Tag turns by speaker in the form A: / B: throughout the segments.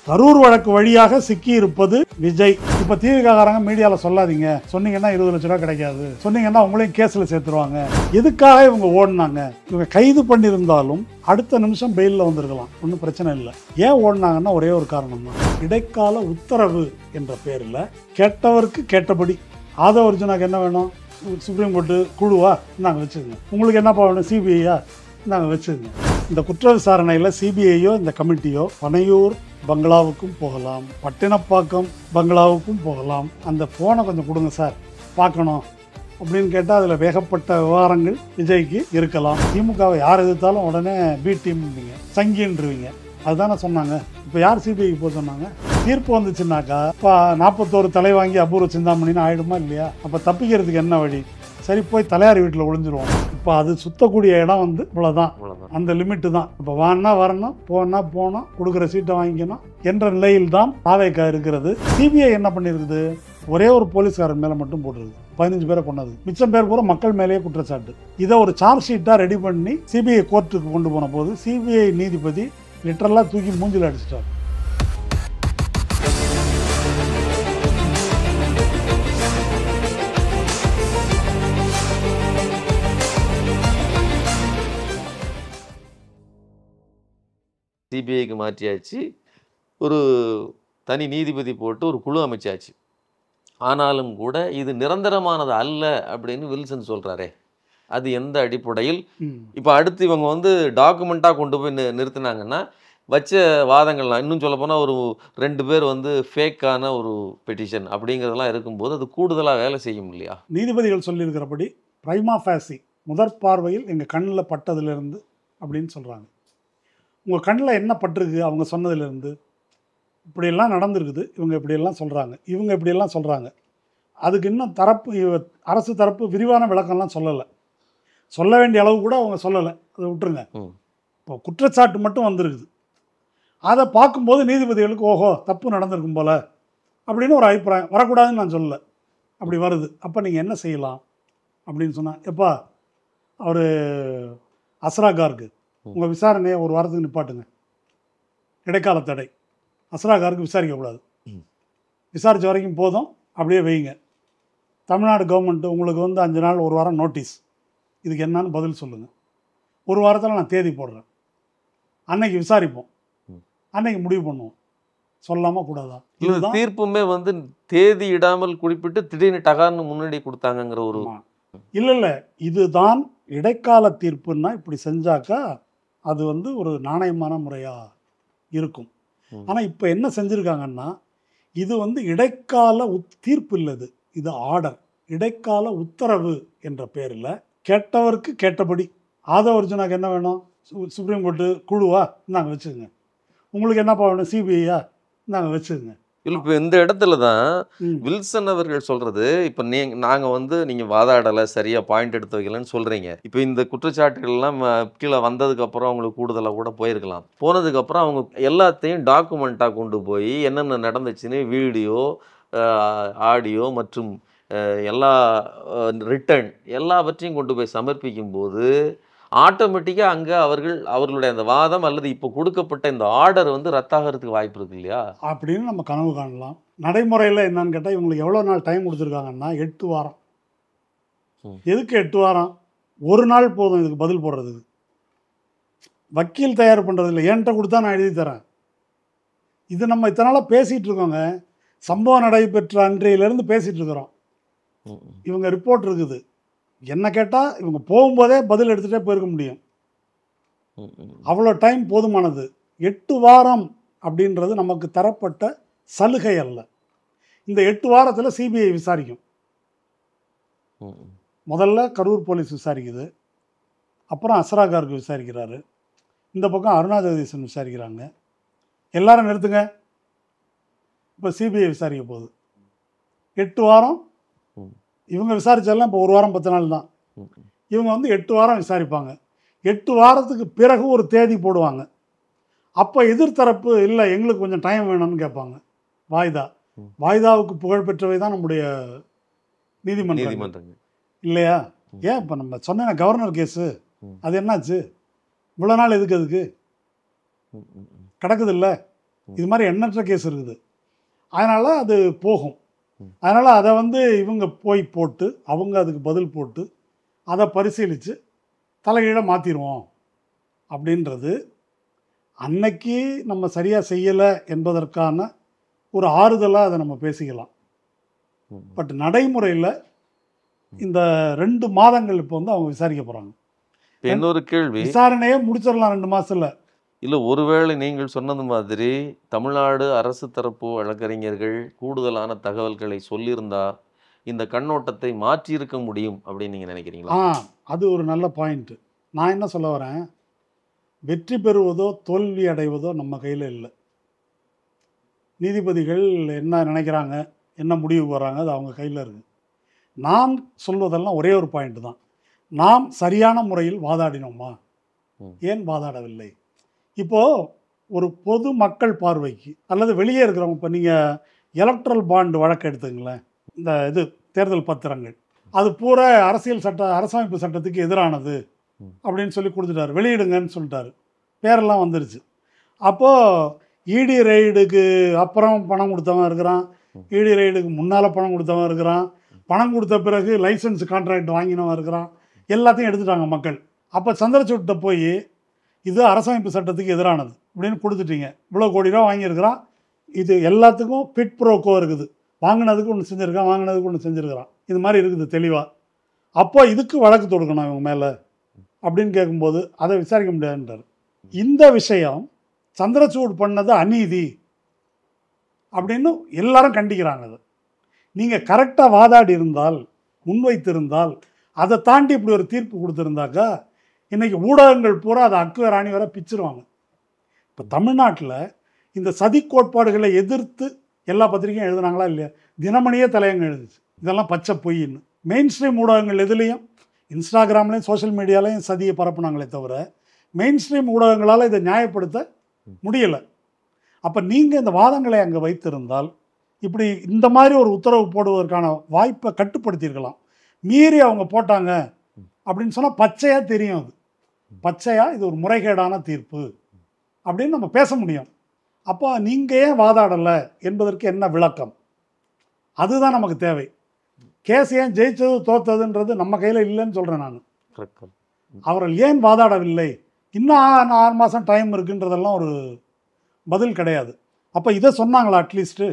A: கரூர் வழக்கு வழியாக சிக்கி இருப்பது விஜய். இப்ப திமுககாரங்க மீடியால சொல்லாதீங்க, சொன்னீங்கன்னா 20 லட்சம் ரூபாய் கிடைக்காது, சொன்னீங்கன்னா உங்களையும் கேஸ்ல சேர்த்துருவாங்க. எதுக்காக இவங்க ஓடினாங்க? இவங்க கைது பண்ணியிருந்தாலும் அடுத்த நிமிஷம் பெயிலில் வந்திருக்கலாம், ஒன்றும் பிரச்சனை இல்லை. ஏன் ஓடினாங்கன்னா ஒரே ஒரு காரணம் தான், இடைக்கால உத்தரவு என்ற பேரில் கேட்டவருக்கு கேட்டபடி. ஆதவ அர்ஜுனாக்கு என்ன வேணும்? சுப்ரீம் கோர்ட்டு குழுவா? நாங்கள் வச்சுக்கோங்க. உங்களுக்கு என்னப்பா வேணும்? சிபிஐயா? நாங்கள் வச்சுக்கோங்க. இந்த குற்ற விசாரணையில் சிபிஐயோ இந்த கமிட்டியோ பனையூர் பங்களாவுக்கும் போகலாம், பட்டினப்பாக்கம் பங்களாவுக்கும் போகலாம். அந்த ஃபோனை கொஞ்சம் கொடுங்க சார், பார்க்கணும் அப்படின்னு கேட்டால் அதில் வேகப்பட்ட விவகாரங்கள் விஜய்க்கு இருக்கலாம். திமுகவை யார் எதிர்த்தாலும் உடனே பி டீம்ன்றீங்க, சங்கின்றீங்க. அதுதானே சொன்னாங்க. இப்போ யார் சிபிஐக்கு போக சொன்னாங்க? தீர்ப்பு வந்துச்சுன்னாக்கா இப்போ 41 தலை வாங்கி அபூர்வ சிந்தாமணின்னு ஆயிடுமா இல்லையா? அப்போ தப்பிக்கிறதுக்கு என்ன வழி? சரி, போய் தலையாரி வீட்டில் ஒளிஞ்சிருவோம். இப்போ அது சுத்தக்கூடிய இடம் வந்து இவ்வளோதான், அந்த லிமிட்டு தான். இப்போ வானா வரணும், போனா போனோம், கொடுக்குற சீட்டை வாங்கிக்கணும் என்ற நிலையில் தான் தாவேக்கா இருக்கிறது. சிபிஐ என்ன பண்ணியிருக்குது? ஒரே ஒரு போலீஸ்காரன் மேலே மட்டும் போட்டிருக்கு, 15 பேரை கொண்டது. மிச்சம் பேர் பூரா மக்கள் மேலேயே குற்றச்சாட்டு. இதை ஒரு சார்ஜ் ஷீட்டாக ரெடி பண்ணி சிபிஐ கோர்ட்டுக்கு கொண்டு போன போது சிபிஐ நீதிபதி லிட்டரலாக தூக்கி மூஞ்சில் அடிச்சிட்டார்.
B: சிபிஐக்கு மாற்றியாச்சு, ஒரு தனி நீதிபதி போட்டு ஒரு குழு அமைச்சாச்சு. ஆனாலும் கூட இது நிரந்தரமானது அல்ல அப்படின்னு வில்சன் சொல்கிறாரே, அது எந்த அடிப்படையில்? இப்போ அடுத்து இவங்க வந்து டாக்குமெண்ட்டாக கொண்டு போய் நிறுத்தினாங்கன்னா வச்ச வாதங்கள்லாம், இன்னும் சொல்ல போனால் ஒரு 2 பேர் வந்து ஃபேக்கான ஒரு பெட்டிஷன் அப்படிங்கிறதெல்லாம் இருக்கும்போது அது கூடுதலாக வேலை செய்யும் இல்லையா?
A: நீதிபதிகள் சொல்லியிருக்கிறபடி பிரைமா ஃபேசி, முதற் பார்வையில் எங்கள் கண்ணில் பட்டதுலேருந்து அப்படின்னு சொல்கிறாங்க. உங்கள் கண்ணில் என்ன பட்டிருக்கு? அவங்க சொன்னதுலேருந்து இப்படியெல்லாம் நடந்திருக்குது, இவங்க இப்படியெல்லாம் சொல்கிறாங்க, இவங்க இப்படியெல்லாம் சொல்கிறாங்க. அதுக்கு இன்னும் அரசு தரப்பு விரிவான விளக்கம்லாம் சொல்லலை, சொல்ல வேண்டிய அளவு கூட அவங்க சொல்லலை. அதை விட்டுருங்க. இப்போ குற்றச்சாட்டு மட்டும் வந்திருக்குது. அதை பார்க்கும்போது நீதிபதிகளுக்கு ஓஹோ தப்பு நடந்திருக்கும் போல் அப்படின்னு ஒரு அபிப்பிராயம் வரக்கூடாதுன்னு நான் சொல்லலை, அப்படி வருது. அப்போ நீங்கள் என்ன செய்யலாம் அப்படின்னு சொன்னால், எப்பா அவர் அஸ்ரா கார்க்கு உங்கள் விசாரணையை ஒரு வாரத்துக்கு நிப்பாட்டுங்க, இடைக்கால தடை, அஸ்ரா கார்க்கு விசாரிக்கக்கூடாது, விசாரித்த வரைக்கும் போதும், அப்படியே வைங்க. தமிழ்நாடு கவர்மெண்ட்டு உங்களுக்கு வந்து 5 நாள் 1 வாரம் நோட்டீஸ், இதுக்கு என்னன்னு பதில் சொல்லுங்கள். 1 வாரத்தில் நான் தேதி போடுறேன், அன்னைக்கு விசாரிப்போம், அன்னைக்கு முடிவு பண்ணுவோம். சொல்லாமல் கூடாதா?
B: இதுதான் தீர்ப்புமே வந்து தேதி இடாமல் குறிப்பிட்டு திடீர்னு டகார்னு முன்னாடி கொடுத்தாங்கங்கிற ஒரு
A: இல்லை, இதுதான் இடைக்கால தீர்ப்புன்னா இப்படி செஞ்சாக்கா அது வந்து ஒரு நாணயமான முறையாக இருக்கும். ஆனால் இப்போ என்ன செஞ்சுருக்காங்கன்னா, இது வந்து இடைக்கால தீர்ப்பு இல்லது, இது ஆர்டர், இடைக்கால உத்தரவு என்ற பேரில் கேட்டவருக்கு கேட்டபடி. ஆதவ அர்ஜுனாக்கு என்ன வேணும்? சுப்ரீம் கோர்ட்டு குழுவா? நாங்கள் வச்சுக்கோங்க. உங்களுக்கு என்னப்பா வேணும்? சிபிஐயா? நாங்கள் வச்சுக்கோங்க.
B: இப்போ இந்த இடத்துல தான் வில்சன் அவர்கள் சொல்றது, இப்போ நாங்கள் வந்து நீங்கள் வாதாடலை, சரியாக பாயிண்ட் எடுத்து வைக்கலன்னு சொல்கிறீங்க. இப்போ இந்த குற்றச்சாட்டுகள்லாம் கீழே வந்ததுக்கப்புறம் அவங்களுக்கு கூடுதலாக கூட போயிருக்கலாம். போனதுக்கப்புறம் அவங்க எல்லாத்தையும் டாக்குமெண்ட்டாக கொண்டு போய் என்னென்ன நடந்துச்சுன்னு வீடியோ, ஆடியோ மற்றும் எல்லா ரிட்டன் எல்லாவற்றையும் கொண்டு போய் சமர்ப்பிக்கும் போது ஆட்டோமேட்டிக்காக அங்கே அவர்களுடைய அந்த வாதம் அல்லது இப்போ கொடுக்கப்பட்ட இந்த ஆர்டர் வந்து ரத்தாகிறதுக்கு வாய்ப்பு இருக்கு இல்லையா
A: அப்படின்னு நம்ம கனவு காணலாம். நடைமுறையில் என்னன்னு கேட்டால் இவங்களுக்கு எவ்வளோ நாள் டைம் கொடுத்துருக்காங்கன்னா 8 வாரம். எதுக்கு 8 வாரம்? 1 நாள் போதும் இதுக்கு பதில் போடுறதுக்கு. வக்கீல் தயார் பண்ணுறது இல்லை, என்கிட்ட கொடுத்தா நான் எழுதி தரேன். இது நம்ம இத்தனை நாளாக பேசிகிட்டு இருக்கோங்க. சம்பவம் நடைபெற்ற அன்றையிலேருந்து பேசிகிட்டு இருக்கிறோம். இவங்க ரிப்போர்ட் இருக்குது. என்ன கேட்டால் இவங்க போகும்போதே பதில் எடுத்துகிட்டே போயிருக்க முடியும். அவ்வளோ டைம் போதுமானது. 8 வாரம் அப்படின்றது நமக்கு தரப்பட்ட சலுகை அல்ல. இந்த 8 வாரத்தில் சிபிஐ விசாரிக்கும். முதல்ல கரூர் போலீஸ் விசாரிக்குது, அப்புறம் அஸ்ரா கார்க்கு விசாரிக்கிறாரு, இந்த பக்கம் அருணா ஜெகதீசன் விசாரிக்கிறாங்க. எல்லாரும் நிறுத்துங்க, இப்போ சிபிஐ விசாரிக்க போகுது. 8 வாரம் இவங்க விசாரிச்சாலாம் இப்போ 1 வாரம் 10 நாள் தான். இவங்க வந்து 8 வாரம் விசாரிப்பாங்க. 8 வாரத்துக்கு பிறகு ஒரு தேதி போடுவாங்க. அப்போ எதிர்த்தரப்பு இல்லை எங்களுக்கு கொஞ்சம் டைம் வேணும்னு கேட்பாங்க. வாய்தாவுக்கு புகழ்பெற்றவை தான் நம்முடைய நீதிமன்றம் இல்லையா? ஏன் இப்போ நம்ம சொன்ன கவர்னர் கேஸு அது என்னாச்சு? இவ்வளோ நாள் எதுக்கு கிடக்குது இல்லை? இது மாதிரி எண்ணற்ற கேஸ் இருக்குது. அதனால் அது போகும். அதனால் அதை வந்து இவங்க போய் போட்டு அவங்க அதுக்கு பதில் போட்டு அதை பரிசீலித்து தலைகீழ மாற்றிடுவோம் அப்படின்றது அன்னைக்கு நம்ம சரியாக செய்யலை என்பதற்கான ஒரு ஆறுதலாக அதை நம்ம பேசிக்கலாம். பட் நடைமுறையில் இந்த 2 மாதங்கள் இப்போ வந்து அவங்க விசாரிக்க போகிறாங்க.
B: இன்னொரு கேள்வி,
A: விசாரணையே முடிச்சிடலாம் 2 மாதத்தில்.
B: இல்லை ஒருவேளை நீங்கள் சொன்னது மாதிரி தமிழ்நாடு அரசு தரப்பு வழக்கறிஞர்கள் கூடுதலான தகவல்களை சொல்லியிருந்தா இந்த கண்ணோட்டத்தை மாற்றியிருக்க முடியும் அப்படின்னு நீங்கள் நினைக்கிறீங்களா?
A: அது ஒரு நல்ல பாயிண்ட்டு. நான் என்ன சொல்ல வரேன், வெற்றி பெறுவதோ தோல்வி அடைவதோ நம்ம கையில் இல்லை. நீதிபதிகள் என்ன நினைக்கிறாங்க, என்ன முடிவுக்கு வராங்க, அது அவங்க கையில் இருக்குது. நான் சொல்வதெல்லாம் ஒரே ஒரு பாயிண்ட் தான், நாம் சரியான முறையில் வாதாடினோமா, ஏன் வாதாடவில்லை? இப்போது ஒரு பொது மக்கள் பார்வைக்கு அல்லது வெளியே இருக்கிறவங்க, இப்போ நீங்கள் எலக்ட்ரல் பாண்ட் வழக்கு எடுத்துங்களேன், இந்த இது தேர்தல் பத்திரங்கள், அது பூரா அரசமைப்பு சட்டத்துக்கு எதிரானது அப்படின்னு சொல்லி கொடுத்துட்டாரு, வெளியிடுங்கன்னு சொல்லிட்டாரு, பேரெல்லாம் வந்துருச்சு. அப்போது இடி ரெய்டுக்கு அப்புறம் பணம் கொடுத்தவன் இருக்கிறான், இடி ரெய்டுக்கு முன்னால் பணம் கொடுத்தவன் இருக்கிறான், பணம் கொடுத்த பிறகு லைசன்ஸ் கான்ட்ராக்ட் வாங்கினவன் இருக்கிறான், எல்லாத்தையும் எடுத்துட்டாங்க மக்கள். அப்போ சந்திரசூட்டை போய் இது அரசமைப்பு சட்டத்துக்கு எதிரானது அப்படின்னு கொடுத்துட்டீங்க, இவ்வளோ கோடி ரூபா வாங்கியிருக்கிறான், இது எல்லாத்துக்கும் பிட் ப்ரோக்கோ இருக்குது, வாங்கினதுக்கு ஒன்று செஞ்சுருக்கான், வாங்கினதுக்கு ஒன்று செஞ்சுருக்கிறான், இது மாதிரி இருக்குது தெளிவாக. அப்போ இதுக்கு வழக்கு தொடுக்கணும் இவங்க மேலே அப்படின்னு கேட்கும்போது அதை விசாரிக்க முடியாதுன்றார். இந்த விஷயம் சந்திரசூட் பண்ணது அநீதி அப்படின்னு எல்லாரும் கண்டிக்கிறாங்க. அது நீங்கள் கரெக்டாக வாதாடி இருந்தால், முன்வைத்திருந்தால், அதை தாண்டி இப்படி ஒரு தீர்ப்பு கொடுத்துருந்தாக்கா இன்றைக்கி ஊடகங்கள் பூரா அதை அக்குவ ராணி வர பிச்சிருவாங்க. இப்போ தமிழ்நாட்டில் இந்த சதி கோட்பாடுகளை எதிர்த்து எல்லா பத்திரிகையும் எழுதுனாங்களா இல்லையா? தினமணியே தலையங்க எழுதுச்சு, இதெல்லாம் பச்சை பொய்ன்னு. மெயின் ஸ்ட்ரீம் ஊடகங்கள் எதுலேயும், இன்ஸ்டாகிராம்லேயும் சோஷியல் மீடியாலையும் சதியை பரப்புனாங்களே தவிர மெயின் ஸ்ட்ரீம் ஊடகங்களால் இதை நியாயப்படுத்த முடியலை. அப்போ நீங்கள் இந்த வாதங்களை அங்கே வைத்திருந்தால் இப்படி இந்த மாதிரி ஒரு உத்தரவு போடுவதற்கான வாய்ப்பை கட்டுப்படுத்தியிருக்கலாம். மீறி அவங்க போட்டாங்க அப்படின்னு சொன்னால் பச்சையாக தெரியும், அது பச்சையாக இது ஒரு முறைகேடான தீர்ப்பு அப்படின்னு நம்ம பேச முடியும். அப்போ நீங்கள் ஏன் வாதாடலை என்பதற்கு என்ன விளக்கம், அதுதான் நமக்கு தேவை. கேஸ் ஏன் ஜெயிச்சது தோத்ததுன்றது நம்ம கையில் இல்லைன்னு சொல்கிறேன் நான். அவர்கள் ஏன் வாதாடவில்லை, இன்னும் 6 மாதம் டைம் இருக்குன்றதெல்லாம் ஒரு பதில் கிடையாது. அப்போ இதை சொன்னாங்களா அட்லீஸ்ட்டு?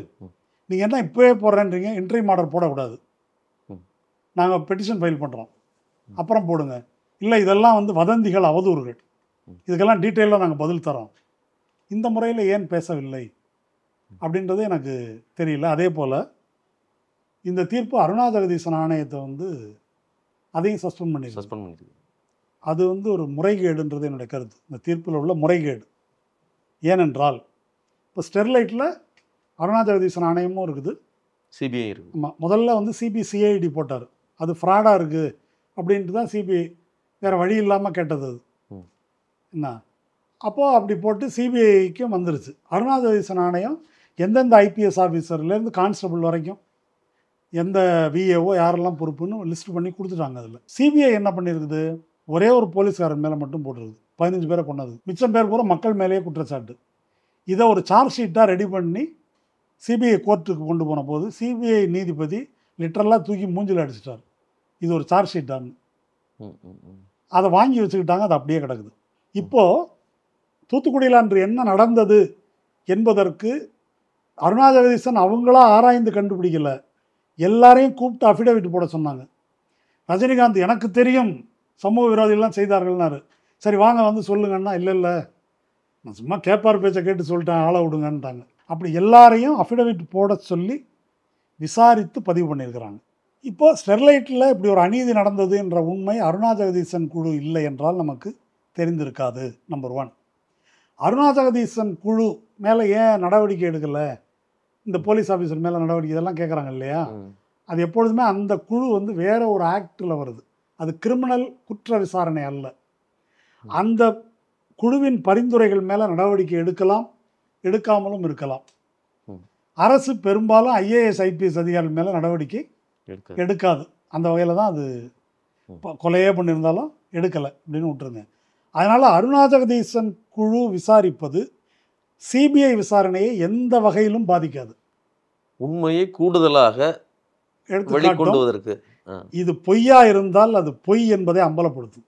A: நீங்கள் என்ன இப்போவே போடுறேன்றீங்க, இன்ட்ரீம் ஆர்டர் போடக்கூடாது, நாங்கள் பெட்டிஷன் ஃபைல் பண்ணுறோம் அப்புறம் போடுங்க, இல்லை இதெல்லாம் வந்து வதந்திகள், அவதூறுகள், இதுக்கெல்லாம் டீட்டெயிலாக நாங்கள் பதில் தரோம், இந்த முறையில் ஏன் பேசவில்லை அப்படின்றது எனக்கு தெரியல. அதே போல் இந்த தீர்ப்பு அருணா ஜெகதீசன் ஆணையத்தை வந்து அதையும் சஸ்பெண்ட் பண்ணிருக்கு. அது வந்து ஒரு முறைகேடுன்றது என்னுடைய கருத்து, இந்த தீர்ப்பில் உள்ள முறைகேடு. ஏனென்றால் இப்போ ஸ்டெர்லைட்டில் அருணா ஜெகதீசன் ஆணையமும் இருக்குது,
B: சிபிஐ இருக்குது.
A: ஆமாம், முதல்ல வந்து சிபிசிஐடி போட்டார், அது ஃப்ராடாக இருக்குது அப்படின்ட்டு தான் சிபிஐ வேறு வழி இல்லாமல் கேட்டது அது என்ன. அப்போது அப்படி போட்டு சிபிஐக்கும் வந்துருச்சு. அருணா ஜெகதீசன் ஆணையம் எந்தெந்த ஐபிஎஸ் ஆஃபீஸர்லேருந்து கான்ஸ்டபிள் வரைக்கும் எந்த விஏஓ யாரெல்லாம் பொறுப்புன்னு லிஸ்ட் பண்ணி கொடுத்துட்டாங்க. அதில் சிபிஐ என்ன பண்ணியிருக்குது, ஒரே ஒரு போலீஸ்காரன் மேலே மட்டும் போட்டிருக்குது, 15 பேரை கொண்டது, மிச்சம் பேர் பூரா மக்கள் மேலேயே குற்றச்சாட்டு. இதை ஒரு சார்ஜ் ஷீட்டாக ரெடி பண்ணி சிபிஐ கோர்ட்டுக்கு கொண்டு போன போது சிபிஐ நீதிபதி லிட்டரலாக தூக்கி மூஞ்சில் அடிச்சிட்டார், இது ஒரு சார்ஜ் ஷீட்டான்னு. அதை வாங்கி வச்சுக்கிட்டாங்க, அது அப்படியே கிடக்குது. இப்போது தூத்துக்குடியில் அன்று என்ன நடந்தது என்பதற்கு அருணா ஜெகதீசன் அவங்களா ஆராய்ந்து கண்டுபிடிக்கல, எல்லாரையும் கூப்பிட்டு அஃபிடவிட் போட சொன்னாங்க. ரஜினிகாந்த் எனக்கு தெரியும் சமூக விரோதிகள்லாம் செய்தார்கள்னாரு, சரி வாங்க வந்து சொல்லுங்கன்னா, இல்லை நான் சும்மா கேட்பார் பேச்சை கேட்டு சொல்லிட்டேன், ஆளை விடுங்கன்ட்டாங்க. அப்படி எல்லாரையும் அஃபிடவிட் போட சொல்லி விசாரித்து பதிவு பண்ணியிருக்கிறாங்க. இப்போது ஸ்டெர்லைட்டில் இப்படி ஒரு அநீதி நடந்தது என்ற உண்மை அருணா ஜெகதீசன் குழு இல்லை என்றால் நமக்கு தெரிந்திருக்காது. நம்பர் 1. அருணா ஜெகதீசன் குழு மேலே ஏன் நடவடிக்கை எடுக்கலை, இந்த போலீஸ் ஆஃபீஸர் மேலே நடவடிக்கை, இதெல்லாம் கேட்குறாங்க இல்லையா? அது எப்பொழுதுமே அந்த குழு வந்து வேற ஒரு ஆக்டில் வருது, அது கிரிமினல் குற்ற விசாரணை அல்ல. அந்த குழுவின் பரிந்துரைகள் மேலே நடவடிக்கை எடுக்கலாம், எடுக்காமலும் இருக்கலாம். அரசு பெரும்பாலும் ஐஏஎஸ் ஐபிஎஸ் அதிகாரிகள் மேலே நடவடிக்கை எடுக்காது. அந்த வகையில் தான் அது கொலையே பண்ணியிருந்தாலும் எடுக்கலை அப்படின்னு விட்டுருங்க. அதனால் அருணா ஜெகதீசன் குழு விசாரிப்பது சிபிஐ விசாரணையை எந்த வகையிலும் பாதிக்காது.
B: உண்மையை கூடுதலாக
A: எடுத்துக்காட்டும்
B: வெளிக்கொண்டுவதற்கு.
A: இது பொய்யா இருந்தால் அது பொய் என்பதை அம்பலப்படுத்தும்.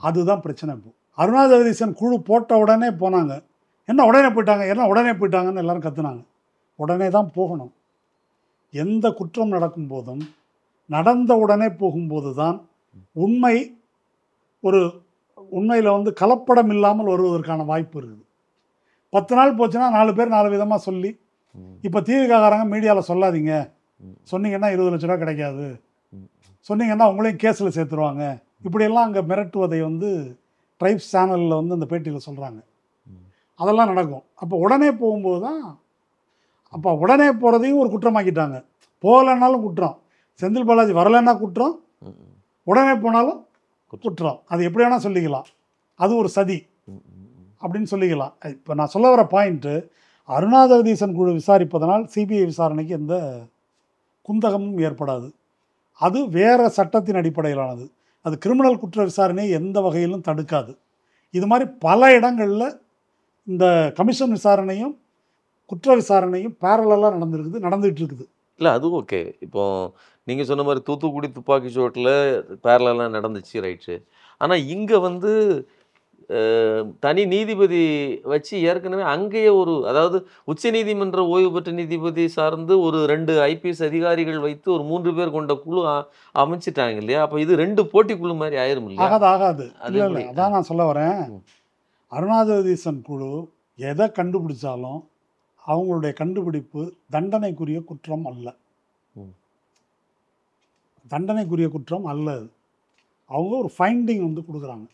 A: அதுதான் பிரச்சனை. இப்போ அருணா ஜெகதீசன் குழு போட்ட உடனே போனாங்க. என்ன உடனே போயிட்டாங்கன்னு எல்லாரும் கத்துனாங்க. உடனே தான் போகணும். எந்த குற்றம் நடக்கும் போதும் நடந்த உடனே போகும்போது தான் உண்மையில் வந்து கலப்படம் இல்லாமல் வருவதற்கான வாய்ப்பு இருக்குது. 10 நாள் போச்சுன்னா 4 பேர் 4 விதமாக சொல்லி, இப்போ தீவிரக்காரங்க மீடியாவில் சொல்லாதீங்க, சொன்னீங்கன்னா 20 லட்ச ரூபா கிடைக்காது, சொன்னீங்கன்னா உங்களையும் கேஸில் சேர்த்துருவாங்க, இப்படியெல்லாம் அங்கே மிரட்டுவதை வந்து ட்ரைப்ஸ் சேனலில் வந்து அந்த பேட்டியில் சொல்கிறாங்க. அதெல்லாம் நடக்கும். அப்போ உடனே போகும்போது தான், அப்போ உடனே போகிறதையும் ஒரு குற்றமாக்கிட்டாங்க. போகலைன்னாலும் குற்றம், செந்தில் பாலாஜி வரலைன்னா குற்றம், உடனே போனாலும் குற்றம். அது எப்படி வேணால் சொல்லிக்கலாம், அது ஒரு சதி அப்படின்னு சொல்லிக்கலாம். இப்போ நான் சொல்ல வர பாயிண்ட்டு, அருணா ஜெகதீசன் குழு விசாரிப்பதனால் சிபிஐ விசாரணைக்கு எந்த குந்தகமும் ஏற்படாது. அது வேறு சட்டத்தின் அடிப்படையிலானது. அது கிரிமினல் குற்ற விசாரணையை எந்த வகையிலும் தடுக்காது. இது மாதிரி பல இடங்களில் இந்த கமிஷன் விசாரணையும் குற்ற விசாரணையும் பேரலாக நடந்துகிட்டு இருக்குது.
B: இல்லை, அது ஓகே. இப்போ நீங்கள் சொன்ன மாதிரி தூத்துக்குடி துப்பாக்கி சூட்டில் பேரலாக நடந்துச்சு, ரைட்டு. ஆனால் இங்கே வந்து தனி நீதிபதி வச்சு ஏற்கனவே அங்கேயே அதாவது உச்சநீதிமன்ற ஓய்வு பெற்ற நீதிபதி சார்ந்து 2 ஐபிஎஸ் அதிகாரிகள் வைத்து 3 பேர் கொண்ட குழு அமைச்சிட்டாங்க இல்லையா? அப்போ இது 2 போட்டி குழு மாதிரி ஆயிரும் இல்லையா?
A: ஆகாது. இல்லை, அதான் நான் சொல்ல வரேன். அருணா ஜெகதீசன் குழு எதை கண்டுபிடிச்சாலும் அவங்களுடைய கண்டுபிடிப்பு தண்டனைக்குரிய குற்றம் அல்ல. தண்டனைக்குரிய குற்றம் அல்ல. அவங்க ஒரு ஃபைண்டிங் வந்து கொடுக்குறாங்க.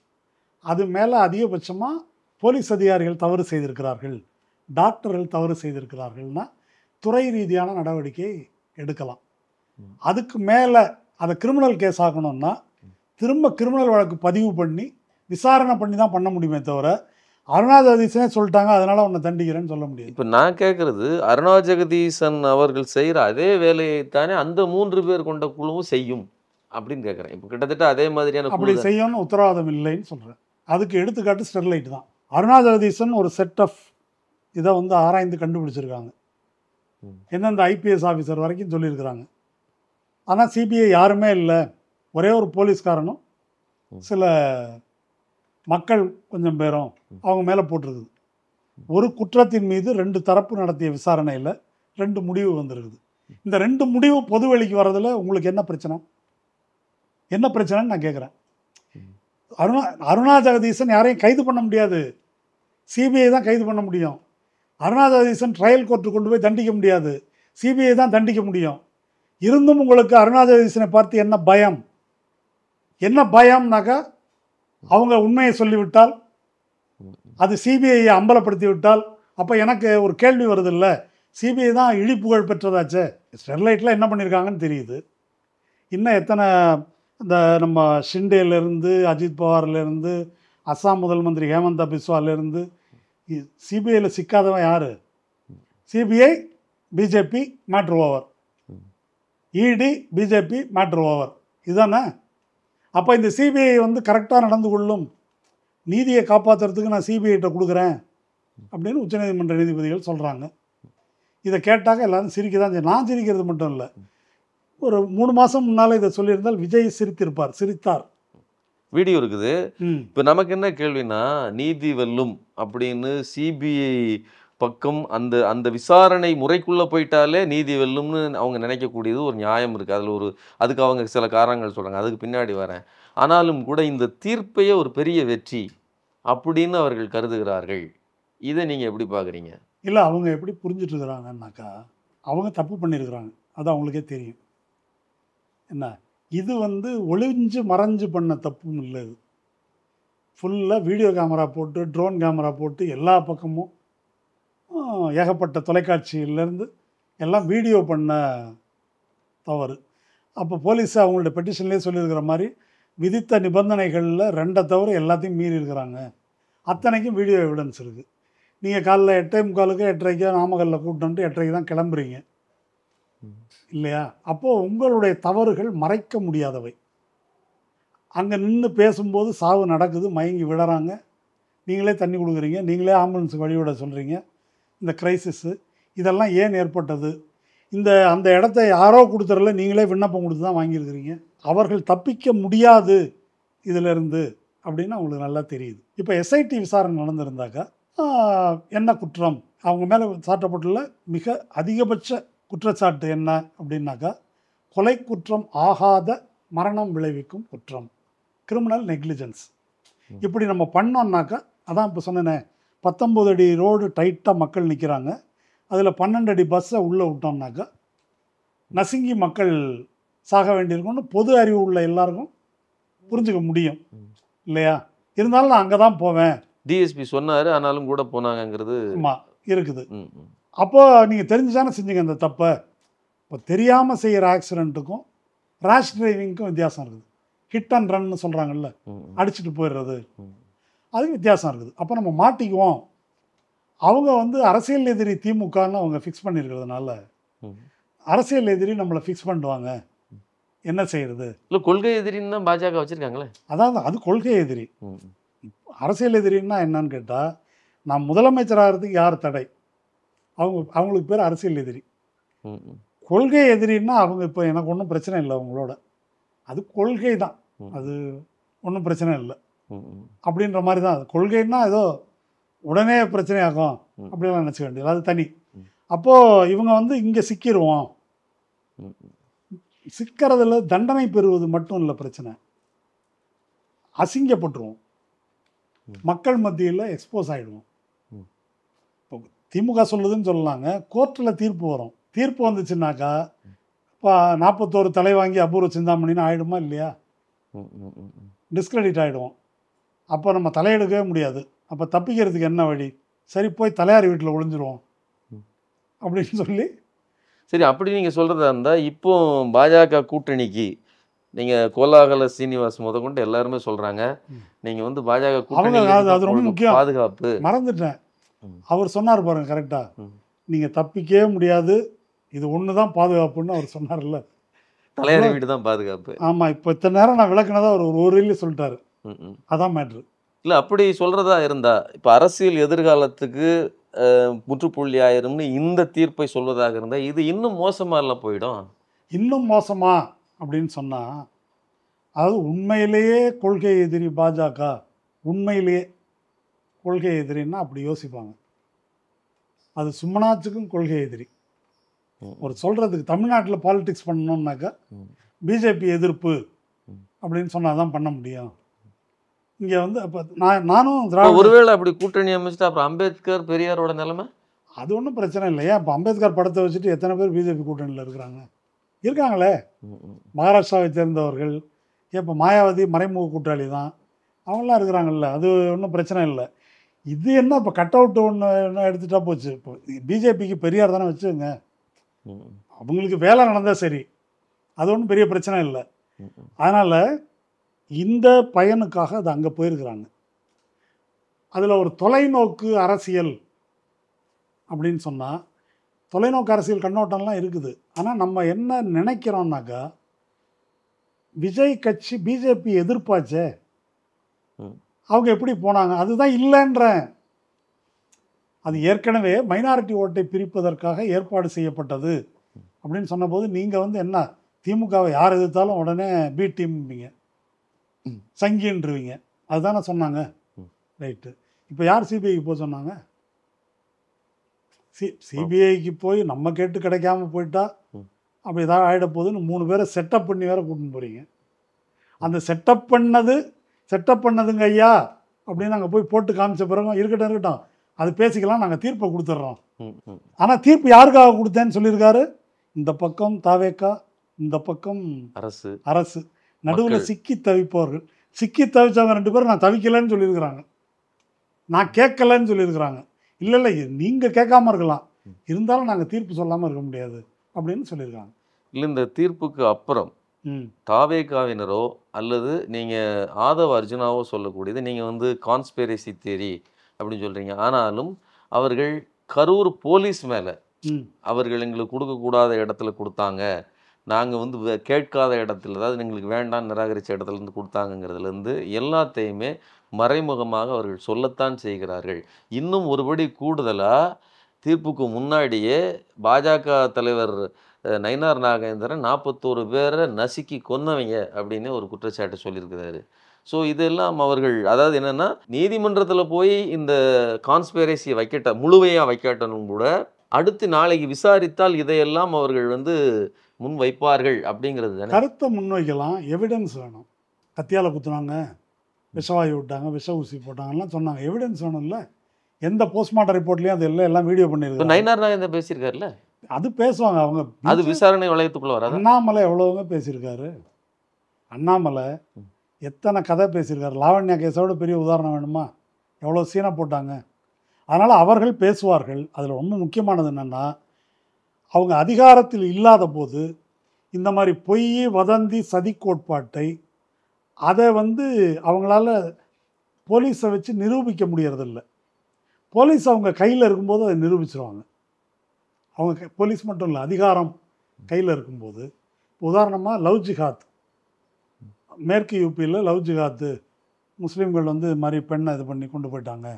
A: அது மேலே அதிகபட்சமாக போலீஸ் அதிகாரிகள் தவறு செய்திருக்கிறார்கள், டாக்டர்கள் தவறு செய்திருக்கிறார்கள்னா துறை ரீதியான நடவடிக்கை எடுக்கலாம். அதுக்கு மேலே அதை கிரிமினல் கேஸ் ஆகணும்னா திரும்ப கிரிமினல் வழக்கு பதிவு பண்ணி விசாரணை பண்ணி தான் பண்ண முடியுமே தவிர, அருணா ஜெகதீசனே சொல்லிட்டாங்க அதனால் உன்னை தண்டிக்கிறேன்னு சொல்ல முடியாது. இப்போ
B: நான் கேட்குறது, அருணா ஜெகதீசன் அவர்கள் செய்கிற அதே வேலையை தானே அந்த 3 பேர் கொண்ட குழுவும் செய்யும் அப்படின்னு கேட்குறேன். இப்போ கிட்டத்தட்ட அதே மாதிரியான
A: அப்படி செய்யணும்னு உத்தரவாதம் இல்லைன்னு சொல்கிறேன். அதுக்கு எடுத்துக்காட்டு ஸ்டெர்லைட் தான். அருணா ஜெகதீசன் ஒரு செட் ஆஃப் இதை வந்து ஆராய்ந்து கண்டுபிடிச்சிருக்காங்க. எந்தெந்த ஐபிஎஸ் ஆஃபீஸர் வரைக்கும் சொல்லியிருக்கிறாங்க. ஆனால் சிபிஐ யாருமே இல்லை, ஒரே ஒரு போலீஸ்காரனும் சில மக்கள் கொஞ்சம் பேரும் அவங்க மேலே போட்டிருக்குது. ஒரு குற்றத்தின் மீது 2 தரப்பு நடத்திய விசாரணையில் 2 முடிவு வந்திருக்குது. இந்த 2 முடிவு பொது வெளிக்கு வர்றதில் உங்களுக்கு என்ன பிரச்சனைன்னு நான் கேட்குறேன். அருணா ஜெகதீசன் யாரையும் கைது பண்ண முடியாது, சிபிஐ தான் கைது பண்ண முடியும். அருணா ஜெகதீசன் ட்ரையல் கோர்ட்டு கொண்டு போய் தண்டிக்க முடியாது, சிபிஐ தான் தண்டிக்க முடியும். இருந்தும் உங்களுக்கு அருணா ஜெகதீசனை பார்த்து என்ன பயம்னாக்கா, அவங்க உண்மையை சொல்லிவிட்டால், அது சிபிஐயை அம்பலப்படுத்தி விட்டால், அப்போ எனக்கு ஒரு கேள்வி வருது இல்லை, சிபிஐ தான் இழிப்புகழ் பெற்றதாச்சே. ஸ்டெர்லைட்டில் என்ன பண்ணியிருக்காங்கன்னு தெரியுது. இன்னும் எத்தனை இந்த நம்ம ஷிண்டேலேருந்து, அஜித் பவார்லேருந்து, அஸ்ஸாம் முதல் மந்திரி ஹேமந்தா பிஸ்வாலேருந்து சிபிஐயில் சிக்காதவன் யார்? CBI, BJP, matter over. இடி, பிஜேபி, மேட்ரு ஓவர். இதுதானே? அப்போ இந்த சிபிஐ வந்து கரெக்டாக நடந்து கொள்ளும், நீதியை காப்பாற்றுறதுக்கு நான் சிபிஐட்ட கொடுக்குறேன் அப்படின்னு உச்சநீதிமன்ற நீதிபதிகள் சொல்கிறாங்க. இதை கேட்டாக்க எல்லாரும் சிரிக்க தான் செய்யும். நான் சிரிக்கிறது மட்டும் இல்லை, ஒரு 3 மாதம் முன்னால் இதை சொல்லியிருந்தால் விஜய் சிரித்தார்.
B: வீடியோ இருக்குது. இப்போ நமக்கு என்ன கேள்வினா, நீதி வெல்லும் அப்படின்னு சிபிஐ பக்கம் அந்த விசாரணை முறைக்குள்ளே போயிட்டாலே நீதி வெல்லும்னு அவங்க நினைக்கக்கூடியது ஒரு நியாயம் இருக்குது. அதில் அதுக்கு அவங்க சில காரணங்கள் சொல்கிறாங்க, அதுக்கு பின்னாடி வரேன். ஆனாலும் கூட இந்த தீர்ப்பையே ஒரு பெரிய வெற்றி அப்படின்னு அவர்கள் கருதுகிறார்கள். இதை நீங்கள் எப்படி பார்க்குறீங்க?
A: இல்லை, அவங்க எப்படி புரிஞ்சிட்டு இருக்கிறாங்கன்னாக்கா, அவங்க தப்பு பண்ணியிருக்கிறாங்க, அது அவங்களுக்கே தெரியும். என்ன, இது வந்து ஒளிஞ்சு மறைஞ்சு பண்ண தப்பும் இல்லை. இது ஃபுல்லாக வீடியோ கேமரா போட்டு, ட்ரோன் கேமரா போட்டு, எல்லா பக்கமும் ஏகப்பட்ட தொலைக்காட்சியிலேருந்து எல்லாம் வீடியோ பண்ண தவறு. அப்போ போலீஸ் அவங்களோட பெட்டிஷன்லேயே சொல்லியிருக்கிற மாதிரி விதித்த நிபந்தனைகளில் 2 தவிர எல்லாத்தையும் மீறி இருக்கிறாங்க. அத்தனைக்கும் வீடியோ எவிடன்ஸ் இருக்குது. நீங்கள் காலைல 8:45 8:30 நாமக்கல்லில் கூட்டன்ட்டு 8:30 தான் கிளம்புறீங்க இல்லையா? அப்போது உங்களுடைய தவறுகள் மறைக்க முடியாதவை. அங்கே நின்று பேசும்போது சாவு நடக்குது, மயங்கி விடுறாங்க, நீங்களே தண்ணி கொடுக்குறீங்க, நீங்களே ஆம்புலன்ஸுக்கு வழிவிட சொல்கிறீங்க. இந்த கிரைசிஸு இதெல்லாம் ஏன் ஏற்பட்டது? அந்த இடத்த யாரோ கொடுத்துறல, நீங்களே விண்ணப்பம் கொடுத்து தான் வாங்கியிருக்கிறீங்க. அவர்கள் தப்பிக்க முடியாது இதிலிருந்து அப்படின்னு அவங்களுக்கு நல்லா தெரியுது. இப்போ எஸ்ஐடி விசாரணை நடந்திருந்தாக்கா என்ன குற்றம் அவங்க மேலே சாட்டப்பட்டுள்ள மிக அதிகபட்ச குற்றச்சாட்டு என்ன அப்படின்னாக்கா, கொலை குற்றம் ஆகாத மரணம் விளைவிக்கும் குற்றம், கிரிமினல் நெக்லிஜென்ஸ். இப்படி நம்ம பண்ணோம்னாக்கா, அதான் இப்போ சொன்னேனே, 19 அடி ரோடு டைட்டாக மக்கள் நிற்கிறாங்க, அதில் 12 அடி பஸ்ஸை உள்ளே விட்டோம்னாக்கா நசுங்கி மக்கள் சாக வேண்டியிருக்கும்னு பொது அறிவு உள்ள எல்லாருக்கும் புரிஞ்சுக்க முடியும் இல்லையா? இருந்தாலும் நான் அங்கே தான் போவேன்.
B: டிஎஸ்பி சொன்னார், ஆனாலும் கூட போனாங்கங்கிறது
A: இருக்குது. அப்போது நீங்கள் தெரிஞ்சுதானே செஞ்சீங்க அந்த தப்பை. இப்போ தெரியாமல் செய்கிற ஆக்சிடெண்ட்டுக்கும் ரேஷ் டிரைவிங்க்கும் வித்தியாசம் இருக்குது. ஹிட் அண்ட் ரன்னு சொல்கிறாங்கல்ல, அடிச்சுட்டு போயிடுறது, அதுக்கு வித்தியாசம் இருக்குது. அப்போ நம்ம மாட்டிக்குவோம். அவங்க அரசியல் எதிரி திமுகன்னு அவங்க ஃபிக்ஸ் பண்ணியிருக்கிறதுனால அரசியல் எதிரி நம்மளை ஃபிக்ஸ் பண்ணுவாங்க, என்ன செய்யறது?
B: இல்லை, கொள்கை எதிரின்னு தான் பாஜக வச்சுருக்காங்களே.
A: அதாவது அது கொள்கை எதிரி. அரசியல் எதிரின்னா என்னன்னு கேட்டால், நான் முதலமைச்சராகிறதுக்கு யார் தடை? அவங்களுக்கு பேர் அரசியல் எதிரி. கொள்கை எதிரின்னா அவங்க இப்போ எனக்கு ஒன்றும் பிரச்சனை இல்லை அவங்களோட, அது கொள்கை தான், அது ஒன்றும் பிரச்சனை இல்லை அப்படின்ற மாதிரி தான். அது கொள்கைன்னா ஏதோ உடனே பிரச்சனையாகும் அப்படிலாம் நினச்ச வேண்டியது, அது தனி. அப்போது இவங்க இங்கே சிக்கிடுவோம். சிக்கிறதுல தண்டனை பெறுவது மட்டும் இல்லை பிரச்சனை, அசிங்கப்பட்டுருவோம், மக்கள் மத்தியில் எக்ஸ்போஸ் ஆகிடுவோம். இப்போ திமுக சொல்லுதுன்னு சொல்லலாங்க, கோர்ட்டில் தீர்ப்பு வரும். தீர்ப்பு வந்துச்சுன்னாக்கா இப்போ 41 தலை வாங்கி அபூர்வ சிந்தாமணின்னு ஆகிடுமா இல்லையா? டிஸ்கிரெடிட் ஆகிடுவோம். அப்போ நம்ம தலையெடுக்கவே முடியாது. அப்போ தப்பிக்கிறதுக்கு என்ன வழி? சரி, போய் தலையாரி வீட்டில் ஒளிஞ்சிருவோம் அப்படின்னு சொல்லி.
B: சரி, அப்படி நீங்கள் சொல்கிறதா இருந்தால், இப்போ பாஜக கூட்டணிக்கு நீங்கள் கோலாகல சீனிவாஸ் முதற்கொண்டு எல்லாருமே சொல்கிறாங்க, நீங்கள் பாஜக கூட்டணி
A: அது ரொம்ப முக்கியம்,
B: பாதுகாப்பு.
A: மறந்துட்டேன், அவர் சொன்னார் பாருங்க கரெக்டாக, நீங்கள் தப்பிக்கவே முடியாது, இது ஒன்று தான் பாதுகாப்புன்னு அவர் சொன்னார்ல.
B: தலையாரி வீடு தான் பாதுகாப்பு.
A: ஆமாம், இப்போ இத்தனை நேரம் நான் விளக்குனதா அவர் ஒரு இல்லையே சொல்லிட்டாரு. அதான் மேட்ரு.
B: இல்லை, அப்படி சொல்கிறதா இருந்தால், இப்போ அரசியல் எதிர்காலத்துக்கு முற்றுப்புள்ளி ஆயிரும்னு இந்த தீர்ப்பை சொல்வதாக இருந்தால், இது இன்னும் மோசமாலாம் போயிடும்.
A: இன்னும் மோசமா அப்படின்னு சொன்னால், அதாவது உண்மையிலேயே கொள்கை எதிரி பாஜக, உண்மையிலேயே கொள்கை எதிரின்னா அப்படி யோசிப்பாங்க. அது சும்மனாச்சுக்கும் கொள்கை எதிரி. ஒரு சொல்கிறதுக்கு தமிழ்நாட்டில் பாலிடிக்ஸ் பண்ணணும்னாக்கா பிஜேபி எதிர்ப்பு அப்படின்னு சொன்னால் தான் பண்ண முடியும். இங்கே அப்போ நானும்
B: ஒருவேளை அப்படி கூட்டணி அமைச்சிட்டு அப்புறம் அம்பேத்கர் பெரியாரோட நிலைமை
A: அது ஒன்றும் பிரச்சனை இல்லையா? இப்போ அம்பேத்கர் படத்தை வச்சுட்டு எத்தனை பேர் பிஜேபி கூட்டணியில் இருக்காங்களே. மகாராஷ்டிராவை சேர்ந்தவர்கள், இப்போ மாயாவதி மறைமுக கூட்டாளி தான், அவங்களாம் இருக்கிறாங்கல்ல, அது ஒன்றும் பிரச்சனை இல்லை. இது என்ன இப்போ கட் அவுட் ஒன்று எடுத்துட்டா போச்சு. இப்போ பிஜேபிக்கு பெரியார் தானே வச்சுங்க, அவங்களுக்கு வேலை நடந்தால் சரி, அது ஒன்றும் பெரிய பிரச்சனை இல்லை. அதனால் இந்த பயனுக்காக அது அங்கே போயிருக்கிறாங்க. அதில் ஒரு தொலைநோக்கு அரசியல் அப்படின்னு சொன்னால், தொலைநோக்கு அரசியல் கண்ணோட்டம்லாம் இருக்குது. ஆனால் நம்ம என்ன நினைக்கிறோம்னாக்கா, விஜய் கட்சி பிஜேபி எதிர்ப்பாச்சே, அவங்க எப்படி போனாங்க, அதுதான் இல்லைன்றேன். அது ஏற்கனவே மைனாரிட்டி ஓட்டை பிரிப்பதற்காக ஏற்பாடு செய்யப்பட்டது அப்படின்னு சொன்னபோது நீங்கள் என்ன திமுகவை யார் எதிர்த்தாலும் உடனே பி டீம்பீங்க, சங்கின்றுவீங்க, அதுதானே சொன்னாங்க. ரைட்டு. இப்போ யார் சிபிஐக்கு போக சொன்னாங்க? சிபிஐக்கு போய் நம்ம கேட்டு கிடைக்காம போயிட்டா அப்படி ஏதாவது ஆகிட போகுதுன்னு 3 பேரை செட்டப் பண்ணி வேற கூட்டின்னு போகிறீங்க. அந்த செட்டப் பண்ணதுங்க ஐயா அப்படின்னு நாங்கள் போய் போட்டு காமிச்ச பிறகு இருக்கட்டும் அது பேசிக்கலாம், நாங்கள் தீர்ப்பை கொடுத்துட்றோம். ஆனால் தீர்ப்பு யாருக்காக கொடுத்தேன்னு சொல்லியிருக்காரு? இந்த பக்கம் தாவேக்கா, இந்த பக்கம் அரசு, நடுவில் சிக்கி தவிப்பவர்கள். சிக்கி தவிச்சவங்க 2 பேரும் நான் தவிக்கலைன்னு சொல்லியிருக்கிறாங்க, நான் கேட்கலன்னு சொல்லியிருக்கிறாங்க. இல்லை நீங்கள் கேட்காம இருக்கலாம், இருந்தாலும் நாங்கள் தீர்ப்பு சொல்லாமல் இருக்க முடியாது அப்படின்னு சொல்லியிருக்காங்க.
B: இல்லை, இந்த தீர்ப்புக்கு அப்புறம் தாவேகாவினரோ அல்லது நீங்கள் ஆதவ அர்ஜுனாவோ சொல்லக்கூடியது நீங்கள் கான்ஸ்பிரசி தியரி அப்படின்னு சொல்கிறீங்க. ஆனாலும் அவர்கள் கரூர் போலீஸ் மேலே அவர்கள் எங்களுக்கு கொடுக்கக்கூடாத இடத்துல கொடுத்தாங்க, நாங்கள் கேட்காத இடத்துல, அதாவது எங்களுக்கு வேண்டாம் நிராகரித்த இடத்துலேருந்து கொடுத்தாங்கிறதுலேருந்து எல்லாத்தையுமே மறைமுகமாக அவர்கள் சொல்லத்தான் செய்கிறார்கள். இன்னும் ஒருபடி கூடுதலாக தீர்ப்புக்கு முன்னாடியே பாஜக தலைவர் நயினார் நாகேந்திரன் 41 பேரை நசுக்கி கொன்னவங்க அப்படின்னு ஒரு குற்றச்சாட்டு சொல்லியிருக்கிறாரு. ஸோ இதெல்லாம் அவர்கள் அதாவது என்னென்னா நீதிமன்றத்தில் போய் இந்த கான்ஸ்பிரசியை முழுமையாக வைக்கட்டனும் கூட அடுத்து நாளைக்கு விசாரித்தால் இதையெல்லாம் அவர்கள் முன் வைப்பார்கள் அப்படிங்கிறது தானே.
A: கருத்தை முன்வைக்கலாம், எவிடன்ஸ் வேணும். கத்தியால் குத்துனாங்க, விஷவாயு விட்டாங்க, விஷ ஊசி போட்டாங்கலாம் சொன்னாங்க, எவிடன்ஸ் வேணும்ல. எந்த போஸ்ட்மார்ட்டம் ரிப்போர்ட்லையும் அது எல்லாம் வீடியோ பண்ணியிருக்காங்க.
B: நயினார் நாகேந்திரன் பேசியிருக்காருல்ல,
A: அது பேசுவாங்க அவங்க.
B: அது விசாரணை வளையத்துக்குள்ள வராது.
A: அண்ணாமலை எவ்வளவுங்க பேசியிருக்காரு. அண்ணாமலை எத்தனை கதை பேசியிருக்காரு. லாவண்யா கேஸோட பெரிய உதாரணம் வேணுமா? எவ்வளோ சீனை போட்டாங்க. அதனால் அவர்கள் பேசுவார்கள். அதில் ரொம்ப முக்கியமானது என்னென்னா, அவங்க அதிகாரத்தில் இல்லாத போது இந்த மாதிரி பொய், வதந்தி, சதி கோட்பாட்டை அதை அவங்களால போலீஸை வச்சு நிரூபிக்க முடியறதில்ல. போலீஸ் அவங்க கையில் இருக்கும்போது அதை நிரூபிச்சிருவாங்க. அவங்க போலீஸ் மட்டும் இல்லை, அதிகாரம் கையில் இருக்கும்போது. உதாரணமாக லவ் ஜிஹாத், மேற்கு யூபியில் லவ் ஜிஹாத்து, முஸ்லீம்கள் இது மாதிரி பெண்ணை இது பண்ணி கொண்டு போயிட்டாங்க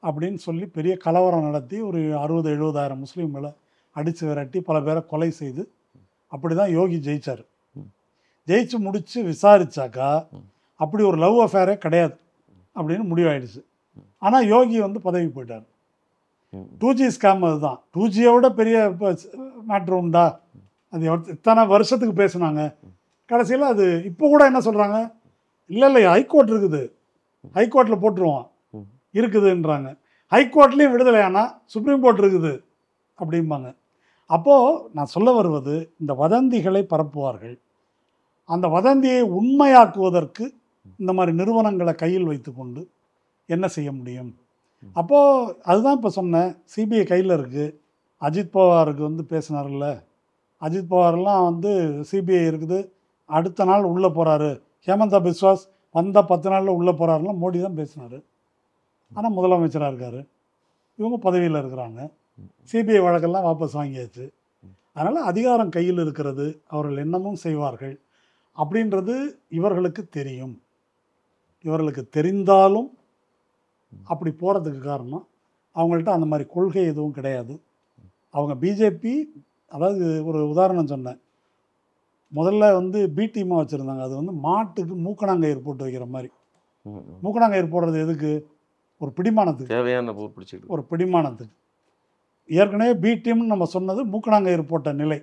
A: அப்படின்னு சொல்லி பெரிய கலவரம் நடத்தி ஒரு 60,000-70,000 முஸ்லீம்களை அடித்து விரட்டி பல பேரை கொலை செய்து அப்படி தான் யோகி ஜெயிச்சார். ஜெயிச்சு முடித்து விசாரித்தாக்கா அப்படி ஒரு லவ் அஃபேரே கிடையாது அப்படின்னு முடிவாயிடுச்சு. ஆனால் யோகி பதவி போயிட்டார். 2G ஸ்கேம் அதுதான். 2Gயை விட பெரிய மேட்ரு உண்டா? அது இத்தனை வருஷத்துக்கு பேசுனாங்க. கடைசியில் அது இப்போ கூட என்ன சொல்கிறாங்க, இல்லை ஹைகோர்ட் இருக்குது, ஹைகோர்ட்டில் போட்டுருவோம் இருக்குதுன்றாங்க. ஹைகோர்ட்லேயும் விடுதலை, ஆனால் சுப்ரீம் கோர்ட் இருக்குது அப்படிம்பாங்க. அப்போது நான் சொல்ல வருவது, இந்த வதந்திகளை பரப்புவார்கள். அந்த வதந்தியை உண்மையாக்குவதற்கு இந்த மாதிரி நிறுவனங்களை கையில் வைத்து கொண்டு என்ன செய்ய முடியும்? அப்போது அதுதான் இப்போ சொன்னேன், சிபிஐ கையில் இருக்குது. அஜித் பவாருக்கு பேசினார்ல, அஜித் பவார்லாம் சிபிஐ இருக்குது, அடுத்த நாள் உள்ளே போகிறாரு. ஹேமந்தா பிஸ்வாஸ் வந்தால் 10 நாளில் உள்ளே போகிறாருலாம் மோடி தான் பேசினார். ஆனால் முதலமைச்சராக இருக்கார், இவங்க பதவியில் இருக்கிறாங்க. சிபிஐ வழக்கெல்லாம் வாபஸ் வாங்கியாச்சு. அதனால் அதிகாரம் கையில் இருக்கிறது, அவர்கள் என்னமும் செய்வார்கள் அப்படின்றது இவர்களுக்கு தெரியும். இவர்களுக்கு தெரிந்தாலும் அப்படி போகிறதுக்கு காரணம் அவங்கள்ட்ட அந்த மாதிரி கொள்கை எதுவும் கிடையாது. அவங்க பிஜேபி, அதாவது ஒரு உதாரணம் சொன்னேன், முதல்ல பி டீமாக வச்சுருந்தாங்க. அது மாட்டுக்கு மூக்கணாங்கயிறு போட்டு வைக்கிற மாதிரி. மூக்கணாங்கயிறு போடுறது எதுக்கு? ஒரு பிடிமானத்துக்கு,
B: தேவையான
A: ஒரு பிடிமானத்துக்கு. ஏற்கனவே பி டீம்னு நம்ம சொன்னது மூக்கணாங்கயிறு போட்ட நிலை.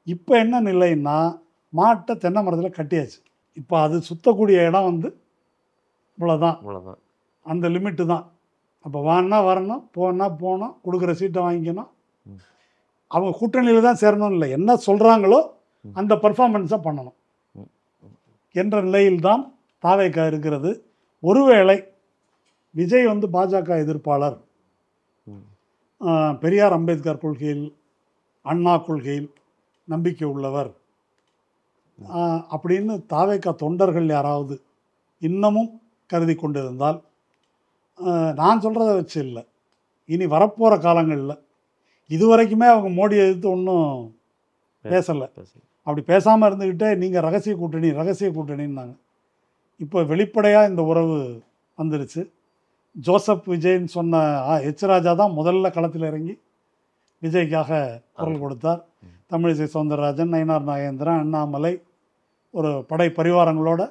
A: இப்போ என்ன நிலைன்னா, மாட்டை தென்னை மரத்தில் கட்டியாச்சு. இப்போ அது சுற்றக்கூடிய இடம் இவ்வளோதான், அந்த லிமிட்டு தான். அப்போ வான்னா வரணும், போனா போகணும், கொடுக்குற சீட்டை வாங்கிக்கணும். அவங்க கூட்டணியில் தான் சேரணும் இல்லை, என்ன சொல்கிறாங்களோ அந்த பர்ஃபார்மன்ஸை பண்ணணும் என்ற நிலையில்தான் தாவேகா இருக்கிறது. ஒருவேளை விஜய் பாஜக எதிர்ப்பாளர், பெரியார் அம்பேத்கர் கொள்கையில், அண்ணா கொள்கையில் நம்பிக்கை உள்ளவர் அப்படின்னு தாவேகா தொண்டர்கள் யாராவது இன்னமும் கருதி கொண்டிருந்தால், நான் சொல்கிறத வச்சு இல்லை, இனி வரப்போகிற காலங்களில், இதுவரைக்குமே அவங்க மோடியை எதிர்த்து ஒன்றும் பேசலை. அப்படி பேசாமல் இருந்துக்கிட்டே நீங்கள் ரகசிய கூட்டணின்னாங்க. இப்போ வெளிப்படையாக இந்த உறவு வந்துருச்சு. ஜோசப் விஜய்ன்னு சொன்ன எச் ராஜா தான் முதல்ல களத்தில் இறங்கி விஜய்க்காக குரல் கொடுத்தார். தமிழிசை சவுந்தரராஜன், நயினார் நாகேந்திரன், அண்ணாமலை ஒரு படை பரிவாரங்களோடு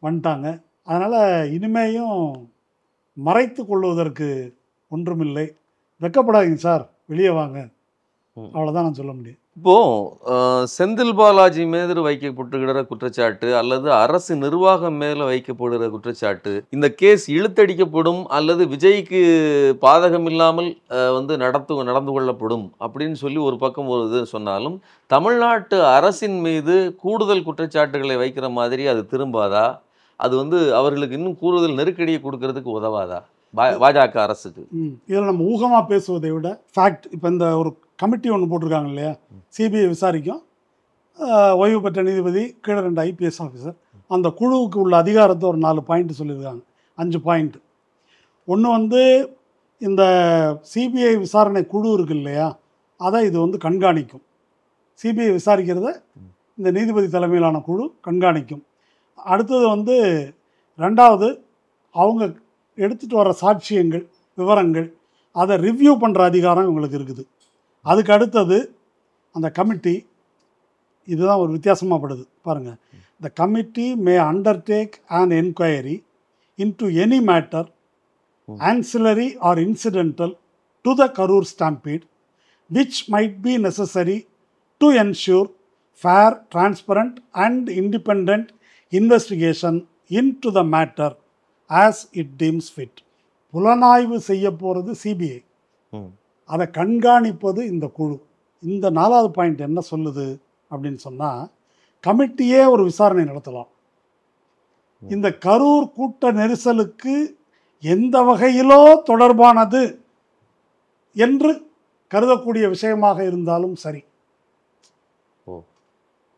A: வந்துட்டாங்க. அதனால் இனிமேயும் மறைத்து கொள்வதற்கு ஒன்றுமில்லை. வெக்கப்படாதீங்க சார், வெளியே வாங்க, அவ்வளோதான் நான் சொல்ல முடியும்.
B: இப்போது செந்தில் பாலாஜி மீது வைக்கப்படுகிற குற்றச்சாட்டு அல்லது அரசு நிர்வாகம் மேலே வைக்கப்படுகிற குற்றச்சாட்டு, இந்த கேஸ் இழுத்தடிக்கப்படும் அல்லது விஜய்க்கு பாதகம் இல்லாமல் நடந்து கொள்ளப்படும் அப்படின்னு சொல்லி ஒரு பக்கம் ஒரு இது சொன்னாலும், தமிழ்நாட்டு அரசின் மீது கூடுதல் குற்றச்சாட்டுகளை வைக்கிற மாதிரி அது திரும்பாதா? அது அவர்களுக்கு இன்னும் கூடுதல் நெருக்கடியை கொடுக்கறதுக்கு உதவாதா பாஜக அரசுக்கு?
A: இதில் நம்ம ஊகமாக பேசுவதை விட ஃபேக்ட். இப்போ இந்த ஒரு கமிட்டி ஒன்று போட்டிருக்காங்க இல்லையா, சிபிஐ விசாரிக்கும், ஓய்வு பெற்ற நீதிபதி, கீழே 2 IPS ஆஃபீஸர், அந்த குழுவுக்கு உள்ள அதிகாரத்தை ஒரு 4 பாயிண்ட் சொல்லியிருக்காங்க, 5 பாயிண்ட். ஒன்று இந்த சிபிஐ விசாரணை குழு இருக்கு இல்லையா, அதை இது கண்காணிக்கும். சிபிஐ விசாரிக்கிறத இந்த நீதிபதி தலைமையிலான குழு கண்காணிக்கும். அடுத்தது 2வது அவங்க எடுத்துகிட்டு வர சாட்சியங்கள், விவரங்கள், அதை ரிவ்யூ பண்ணுற அதிகாரம் இவங்களுக்கு இருக்குது. அதுக்கு அடுத்தது அந்த கமிட்டி, இதுதான் ஒரு வித்தியாசமாக படுது பாருங்கள். The committee May undertake an enquiry into any matter ancillary or incidental to the Karur stampede which might be necessary to ensure fair, transparent and independent investigation into the matter as it deems fit. புலனாய்வு செய்ய போகிறது CBI, அதை கண்காணிப்பது இந்த குழு. இந்த 4வது point என்ன சொல்லுது அப்படின்னு சொன்னால், கமிட்டியே ஒரு விசாரணை நடத்தலாம். இந்த கரூர் கூட்ட நெரிசலுக்கு எந்த வகையிலோ தொடர்பானது என்று கருதக்கூடிய விஷயமாக இருந்தாலும் சரி,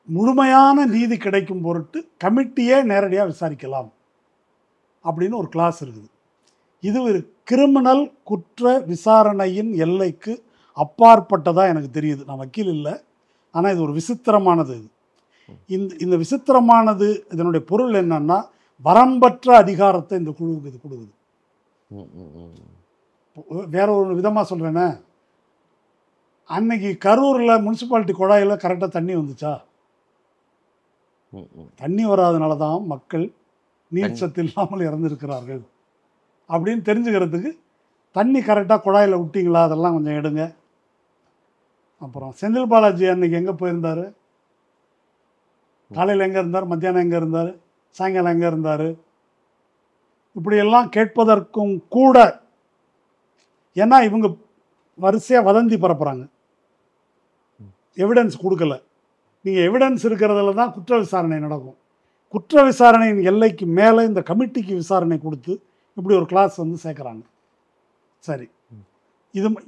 A: முழுமையான நீதி கிடைக்கும் பொருட்டு கமிட்டியே நேரடியாக விசாரிக்கலாம் அப்படின்னு ஒரு கிளாஸ் இருக்குது. இது ஒரு கிரிமினல் குற்ற விசாரணையின் எல்லைக்கு அப்பாற்பட்டதாக எனக்கு தெரியுது. நான் வக்கீல் இல்லை, ஆனால் இது ஒரு விசித்திரமானது. இந்த விசித்திரமானது இதனுடைய பொருள் என்னன்னா, வரம்பற்ற அதிகாரத்தை இந்த குழுவுக்கு இது கொடுக்குது. வேற ஒரு விதமாக சொல்கிறேன்னா, அன்னைக்கு கரூரில் முனிசிபாலிட்டி குழாயில் கரெக்டாக தண்ணி வந்துச்சா? தண்ணி வராதனால தான் மக்கள் நீர்ச்சத்து இல்லாமல் இறந்துருக்கிறார்கள் அப்படின்னு தெரிஞ்சுக்கிறதுக்கு தண்ணி கரெக்டாக குழாயில் விட்டிங்களா, அதெல்லாம் கொஞ்சம் எடுங்க. அப்புறம் செந்தில் பாலாஜி அன்னைக்கு எங்கே போயிருந்தார்? காலையில் எங்கே இருந்தார்? மத்தியானம் எங்கே இருந்தார்? சாயங்காலம் எங்கே இருந்தார்? இப்படியெல்லாம் கேட்பதற்கும் கூட, ஏன்னா இவங்க வரிசையாக வதந்தி பரப்புகிறாங்க, எவிடன்ஸ் கொடுக்கல. நீங்கள் எவிடன்ஸ் இருக்கிறதுல தான் குற்ற விசாரணை நடக்கும். குற்ற விசாரணையின் எல்லைக்கு மேலே இந்த கமிட்டிக்கு விசாரணை கொடுத்து இப்படி ஒரு கிளாஸ் வந்து சேர்க்குறாங்க. சரி,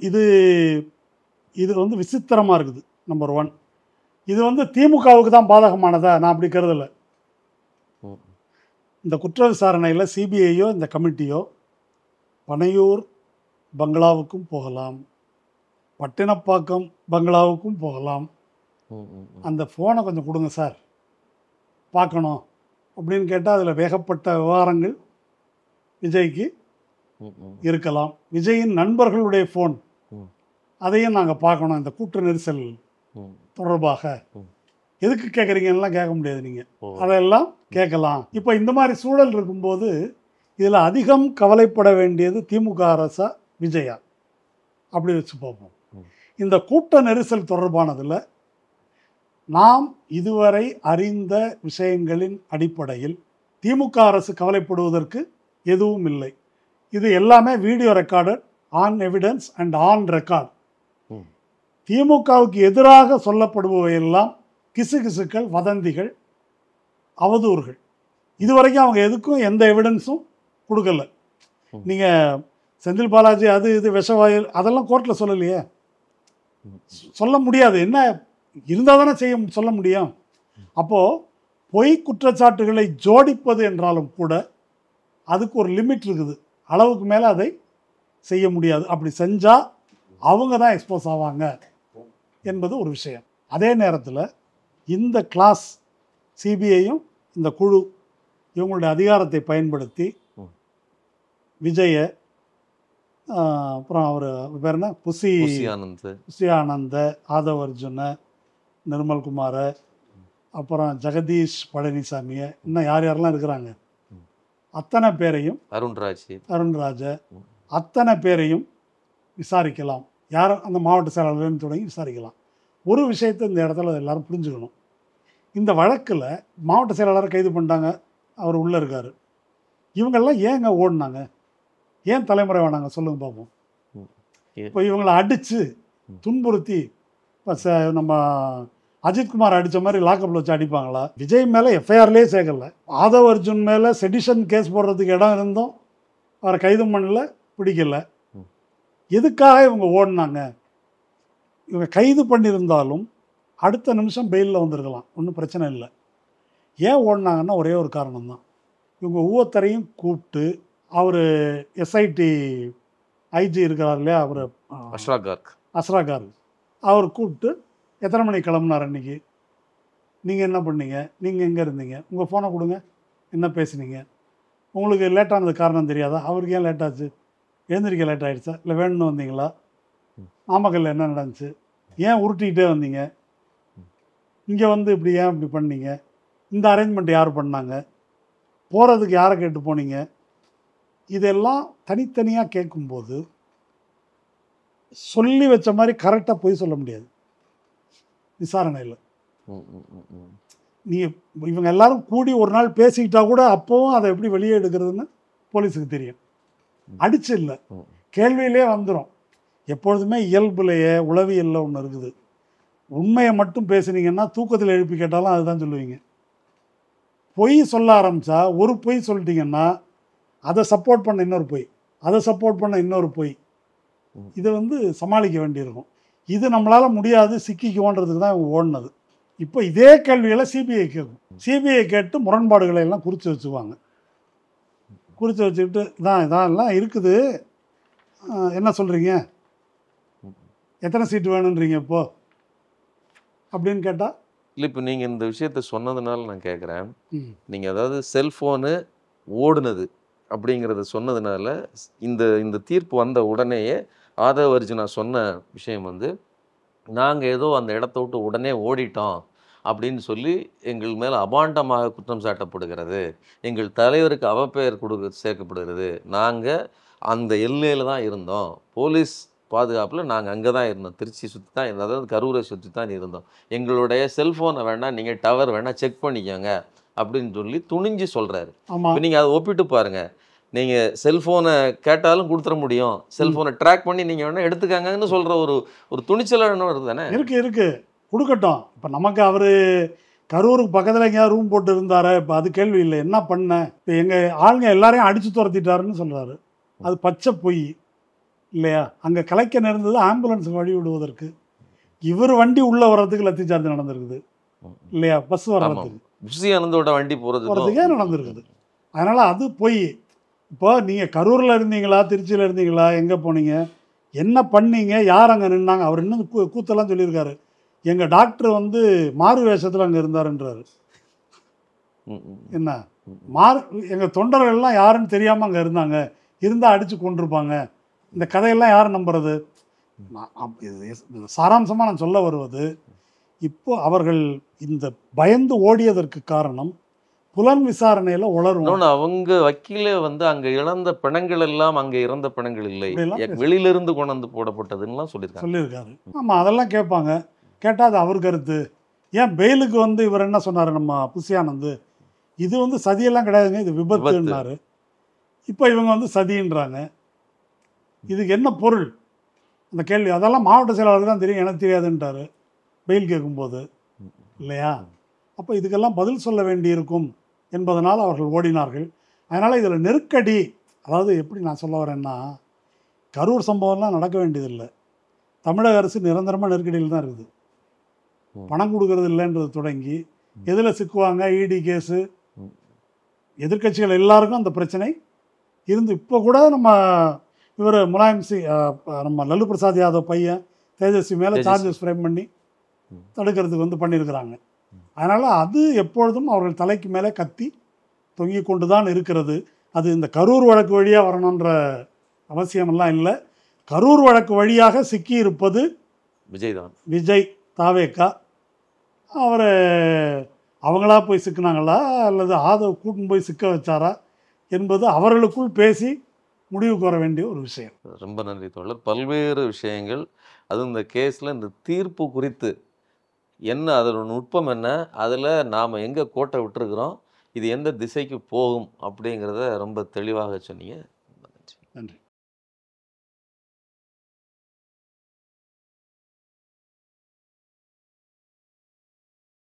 A: இது இது வந்து விசித்திரமாக இருக்குது. நம்பர் 1, இது வந்து திமுகவுக்கு தான் பாதகமானதா? நான் அப்படி கருதலை. இந்த குற்ற விசாரணையில் சிபிஐயோ இந்த கமிட்டியோ பனையூர் பங்களாவுக்கும் போகலாம், பட்டினப்பாக்கம் பங்களாவுக்கும் போகலாம். அந்த ஃபோனை கொஞ்சம் கொடுங்க சார், பார்க்கணும் அப்படின்னு கேட்டால் அதில் வேகப்பட்ட விவகாரங்கள் விஜய்க்கு இருக்கலாம். விஜயின் நண்பர்களுடைய ஃபோன், அதையும் நாங்கள் பார்க்கணும் இந்த கூட்ட நெரிசல் தொடர்பாக. எதுக்கு கேட்குறீங்கலாம் கேட்க முடியாது, நீங்கள் அதெல்லாம் கேட்கலாம். இப்போ இந்த மாதிரி சூழல் இருக்கும்போது இதில் அதிகம் கவலைப்பட வேண்டியது திமுக அரசா விஜயா? அப்படி வச்சு பார்ப்போம். இந்த கூட்ட நெரிசல் தொடர்பானதில் நாம் இதுவரை அறிந்த விஷயங்களின் அடிப்படையில் திமுக அரசு கவலைப்படுவதற்கு எதுவும் இல்லை. இது எல்லாமே video recorded, on evidence and on record. திமுகவுக்கு எதிராக சொல்லப்படுபவையெல்லாம் கிசுகிசுக்கள், வதந்திகள், அவதூறுகள். இதுவரைக்கும் அவங்க எதுக்கும் எந்த எவிடன்ஸும் கொடுக்கல. நீங்கள் செந்தில் பாலாஜி அது இது விஷவாயு அதெல்லாம் கோர்ட்டில் சொல்லலையே, சொல்ல முடியாது. என்ன இருந்தால் தானே சொல்ல முடியும். அப்போது பொய் குற்றச்சாட்டுகளை ஜோடிப்பது என்றாலும் கூட அதுக்கு ஒரு லிமிட் இருக்குது, அளவுக்கு மேலே அதை செய்ய முடியாது. அப்படி செஞ்சால் அவங்க தான் எக்ஸ்போஸ் ஆவாங்க என்பது ஒரு விஷயம். அதே நேரத்தில் இந்த கிளாஸ் சிபிஐயும் இந்த குழு இவங்களுடைய அதிகாரத்தை பயன்படுத்தி விஜய, அப்புறம் அவர் பேர் என்ன, புசி ஆனந்த, ஆதவ் அர்ஜுன, நிர்மல்குமார, அப்புறம் ஜெகதீஷ் பழனிசாமியை, இன்னும் யார் யாரெல்லாம் இருக்கிறாங்க அத்தனை பேரையும், அருண்ராஜ அத்தனை பேரையும் விசாரிக்கலாம். யார் அந்த மாவட்ட செயலாளர்னு தொடங்கி விசாரிக்கலாம். ஒரு விஷயத்தை இந்த இடத்துல எல்லாரும் புரிஞ்சுக்கணும். இந்த வழக்கில் மாவட்ட செயலாளரை கைது பண்ணிட்டாங்க, அவர் உள்ளே இருக்கார். இவங்கெல்லாம் ஏங்க ஓடினாங்க? ஏன் தலைமுறை வேணாங்க சொல்லுங்க பார்ப்போம். இப்போ இவங்களை அடித்து துன்புறுத்தி, இப்போ நம்ம அஜித்குமார் அடித்த மாதிரி லாக்கப்பில் வச்சு அடிப்பாங்களா? விஜய் மேலே எஃப்ஐஆர்லேயே சேர்க்கல, ஆதவ் அர்ஜுன் மேலே செடிஷன் கேஸ் போடுறதுக்கு இடம் இருந்தும் அவரை கைது பண்ணல, பிடிக்கல. எதுக்காக இவங்க ஓடினாங்க? இவங்க கைது பண்ணியிருந்தாலும் அடுத்த நிமிஷம் பெயிலில் வந்திருக்கலாம், ஒன்றும் பிரச்சனை இல்லை. ஏன் ஓடினாங்கன்னா ஒரே ஒரு காரணம் தான். இவங்க ஒவ்வொருத்தரையும் கூப்பிட்டு, அவர் எஸ்ஐடி ஐஜி இருக்கிறார் இல்லையா, அவர் அஸ்ரா கார்க், அவர் கூப்பிட்டு எத்தனை மணிக்கு கிளம்புனார் அன்றைக்கி, நீங்கள் என்ன பண்ணீங்க, நீங்கள் எங்கே இருந்தீங்க, உங்கள் ஃபோனை கொடுங்க, என்ன பேசுனீங்க, உங்களுக்கு லேட் ஆனது காரணம் தெரியாதா? அவருக்கு ஏன் லேட் ஆச்சு? எழுந்திரிக்க லேட் ஆகிடுச்சா? இல்லை வேணும்னு வந்தீங்களா? நாமக்கல்ல என்ன நடந்துச்சு? ஏன் உருட்டிக்கிட்டே வந்தீங்க? இங்கே வந்து இப்படி ஏன் இப்படி பண்ணீங்க? இந்த அரேஞ்ச்மெண்ட் யார் பண்ணாங்க? போகிறதுக்கு யாரை கேட்டு போனீங்க? இதெல்லாம் தனித்தனியாக கேட்கும்போது சொல்லி வச்ச மாதிரி கரெக்டாக போய் சொல்ல முடியாது விசாரணையில். இவங்க எல்லாரும் கூடி ஒரு நாள் பேசிக்கிட்டா கூட அப்போவும் அதை எப்படி வெளியே எடுக்கிறதுன்னு போலீஸுக்கு தெரியும். அடிச்சு இல்லை, கேள்வியிலே வந்துடும். எப்பொழுதுமே இயல்புலையே உளவியலில் ஒன்று இருக்குது. உண்மையை மட்டும் பேசுனீங்கன்னா தூக்கத்தில் எழுப்பி கேட்டாலும் அதுதான் சொல்லுவீங்க. பொய் சொல்ல ஆரம்பித்தா ஒரு பொய் சொல்லிட்டீங்கன்னா அதை சப்போர்ட் பண்ண இன்னொரு பொய், அதை சப்போர்ட் பண்ண இன்னொரு பொய், இதை வந்து சமாளிக்க வேண்டியிருக்கும். இது நம்மளால் முடியாது, சிக்கிக்குவோன்றதுக்கு தான் இவங்க ஓடினது. இப்போ இதே கேள்விகளை சிபிஐ கேட்கும். சிபிஐ கேட்டு முரண்பாடுகளை எல்லாம் குறித்து வச்சுக்குவாங்க. குறித்து வச்சுக்கிட்டு இதான் இருக்குது, என்ன சொல்கிறீங்க, எத்தனை சீட்டு வேணுன்றீங்க இப்போது அப்படின்னு கேட்டால்.
B: இல்லை, இப்போ நீங்கள் இந்த விஷயத்த சொன்னதுனால நான் கேட்குறேன். நீங்கள் அதாவது செல்ஃபோனு ஓடுனது அப்படிங்கிறத சொன்னதுனால இந்த இந்த தீர்ப்பு வந்த உடனேயே ஆதவ அர்ஜுனா சொன்ன விஷயம் வந்து, நாங்கள் ஏதோ அந்த இடத்த விட்டு உடனே ஓடிட்டோம் அப்படின்னு சொல்லி எங்கள் மேலே அபாண்டமாக குற்றம் சாட்டப்படுகிறது, எங்கள் தலைவருக்கு அவப்பெயர் சேர்க்கப்படுகிறது, நாங்கள் அந்த எல்லையில் தான் இருந்தோம், போலீஸ் பாதுகாப்பில் நாங்கள் அங்கே தான் இருந்தோம், திருச்சி சுற்றி தான் இருந்தோம், அதாவது கரூரை சுற்றி தான் இருந்தோம், எங்களுடைய செல்ஃபோனை வேணால் நீங்கள் டவர் வேணால் செக் பண்ணிக்கோங்க அப்படின்னு சொல்லி துணிஞ்சு சொல்கிறாரு. இப்போ நீங்கள் அதை ஒப்பிட்டு பாருங்கள். நீங்கள் செல்ஃபோனை கேட்டாலும் கொடுத்துட முடியும், செல்ஃபோனை ட்ராக் பண்ணி நீங்கள் வேணால் எடுத்துக்காங்கன்னு சொல்கிற ஒரு துணிச்சலான வருது தானே.
A: இருக்குது கொடுக்கட்டும். இப்போ நமக்கு அவர் கரூருக்கு பக்கத்தில் எங்கேயாவது ரூம் போட்டு இருந்தாரா? இப்போ அது கேள்வி இல்லை. என்ன பண்ண, இப்போ எங்கள் ஆளுங்க எல்லாரையும் அடித்து துரத்திட்டாருன்னு சொல்கிறாரு. அது பச்சை பொய் இல்லையா? அங்கே கலைக்க நேர்ந்தது ஆம்புலன்ஸுக்கு வழி விடுவதற்கு. இவர் வண்டி உள்ளே வர்றதுக்கு லத்தி சார்ஜ் நடந்திருக்குது இல்லையா? பஸ் வர்றதுக்கு
B: புசியானந்தோட வண்டி போகிறதுக்கே
A: நடந்திருக்குது. அதனால் அது பொய். இப்போ நீங்கள் கரூரில் இருந்தீங்களா, திருச்சியில் இருந்தீங்களா, எங்கே போனீங்க, என்ன பண்ணீங்க, யார் அங்கே நின்னாங்க? அவர் இன்னும் கூத்தெல்லாம் சொல்லியிருக்காரு. எங்கள் டாக்டர் வந்து மாறு வேஷத்தில் அங்கே இருந்தாருன்றாரு. என்ன எங்கள் தொண்டர்கள்லாம் யாருன்னு தெரியாமல் அங்கே இருந்தாங்க, இருந்தால் அடித்து கொண்டிருப்பாங்க. இந்த கதையெல்லாம் யார் நம்புறது? சாராம்சமாக நான் சொல்ல வருவது, இப்போ அவர்கள் இந்த பயந்து ஓடியதற்கு காரணம் புலன் விசாரணையில் உளரும்.
B: அவங்க வக்கீலே வந்து அங்கே இழந்த பிணங்கள் எல்லாம் அங்கே இறந்த பிணங்கள் இல்லை, வெளியிலிருந்து கொண்டு போடப்பட்டதுன்னு சொல்லியிருக்காரு.
A: ஆமாம், அதெல்லாம் கேட்பாங்க. கேட்டால் அது அவர் கருத்து. ஏன் பெயிலுக்கு வந்து இவர் என்ன சொன்னார், நம்ம புசியானந்து, இது வந்து சதியெல்லாம் கிடையாதுங்க, இது விபத்துன்னாரு. இப்போ இவங்க வந்து சதின்றாங்க. இதுக்கு என்ன பொருள் அந்த கேள்வி? அதெல்லாம் மாவட்ட செயலாளருக்கு தான் தெரியும், எனக்கு தெரியாதுன்ட்டார் பெயில் கேட்கும்போது இல்லையா? அப்போ இதுக்கெல்லாம் பதில் சொல்ல வேண்டியிருக்கும் என்பதனால் அவர்கள் ஓடினார்கள். அதனால் இதில் நெருக்கடி, அதாவது எப்படி நான் சொல்ல வரேன்னா, கரூர் சம்பவம்லாம் நடக்க வேண்டியதில்லை. தமிழக அரசு நிரந்தரமாக நெருக்கடியில் தான் இருக்குது. பணம் கொடுக்கறது இல்லைன்றது தொடங்கி எதில் சிக்குவாங்க, இடி கேஸு, எதிர்கட்சிகள் எல்லாருக்கும் அந்த பிரச்சனை இருந்து இப்போ கூட நம்ம இவர் முலாயம் சிங், நம்ம லல்லு பிரசாத் யாதவ் பையன் தேஜஸ்வி மேலே சார்ஜஸ் ஃப்ரேம் பண்ணி தடுக்கிறதுக்கு வந்து பண்ணியிருக்கிறாங்க. அதனால் அது எப்பொழுதும் அவர்கள் தலைக்கு மேலே கத்தி தொங்கி கொண்டு தான் இருக்கிறது. அது இந்த கரூர் வழக்கு வழியாக வரணுன்ற அவசியமெல்லாம் இல்லை. கரூர் வழக்கு வழியாக சிக்கி இருப்பது விஜய் தாவேக்கா. அவர் அவங்களா போய் சிக்கினாங்களா அல்லது ஆதவ் கூட்டின்னு போய் சிக்க வச்சாரா என்பது அவர்களுக்குள் பேசி முடிவுக்கு வர வேண்டிய ஒரு விஷயம்.
B: ரொம்ப நன்றி தோழர். பல்வேறு விஷயங்கள், அதுவும் இந்த கேஸில் இந்த தீர்ப்பு குறித்து என்ன, அதோட நுட்பம் என்ன, அதில் நாம் எங்கே கோட்டை விட்டுருக்குறோம், இது எந்த திசைக்கு போகும் அப்படிங்கிறத ரொம்ப தெளிவாக சொன்னீங்க. நன்றி.